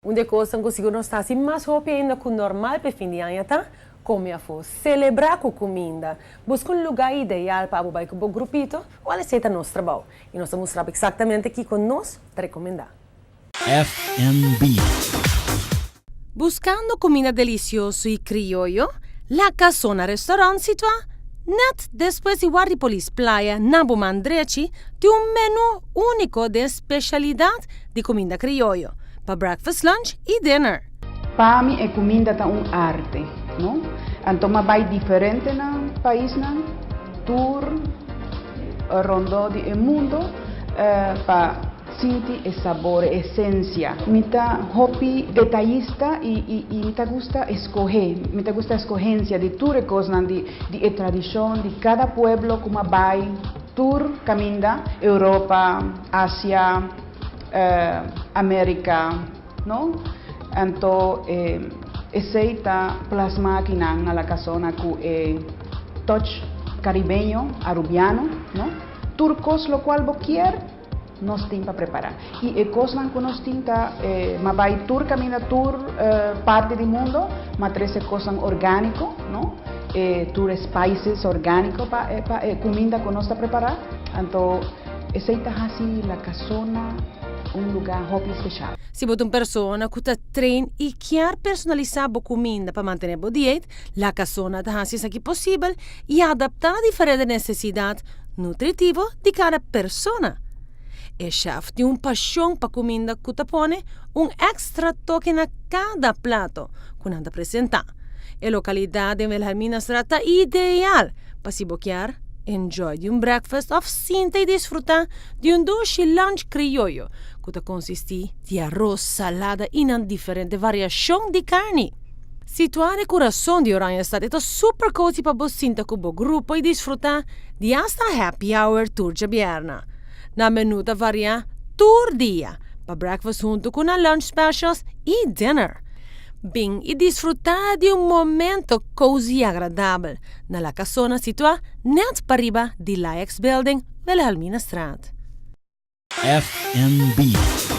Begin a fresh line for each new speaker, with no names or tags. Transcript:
Onde coisa conseguiu não estar assim mais roupa ainda com normal para fim de ano, tá? Como eu for celebrar com comida, busca um lugar ideal para o com o grupito ou aceita nosso trabalho. E nós vamos mostrar exatamente aqui com nós para recomendar.
FNB.
Buscando comida deliciosa y criollo, la Casona Restaurant sitúa net después de Guardipolis Playa, Nabumandrechi, de un menú único de especialidad de comida criollo, para breakfast, lunch y dinner.
Para mim, a comida é arte, não? Então, vai diferente no país, tour, rondo do mundo, para sentir o sabor, a essência. Me hobby detallista e me gusta escolher, a escolhência de tudo coisa de tradição de cada pueblo como vai tour caminha Europa, Ásia, América, não? Então aceita plasmar aqui na Casona com touch caribenho, arubiano, não? Turcos, lo qual quer nós temos para preparar. E coisas que nós temos, mas vai tour caminha tour parte do mundo, mas três coisas orgânico, não? Tour spices orgânico para comida que nós está preparar. Então aceita assim a Casona lugar hobby especial.
Se você uma pessoa que treina e quer personalizar a comida para manter a dieta, la Casona está fazendo aqui possível e adaptar a diferentes necessidades nutritivas de cada pessoa. O chef tem uma paixão para comida que põe extra toque na cada prato que anda apresentar. A localidade de Wilhelmina está ideal para se boquear, enjoy de breakfast ou sinta e desfrutar de doce lunch criollo que consiste de arroz, salada e uma diferente variação de carne. Situar o coração de Oranje está super cozy para você sentar com o grupo e desfrutar de hasta happy hour tour de Bierna. Na menu varia tour dia, para breakfast junto com a lunch specials e dinner. Bem, e desfrutar de momento cozy e agradável na La Casona situada net para riba de l'Ajax Building, Wilhelmina Straat.
FNB.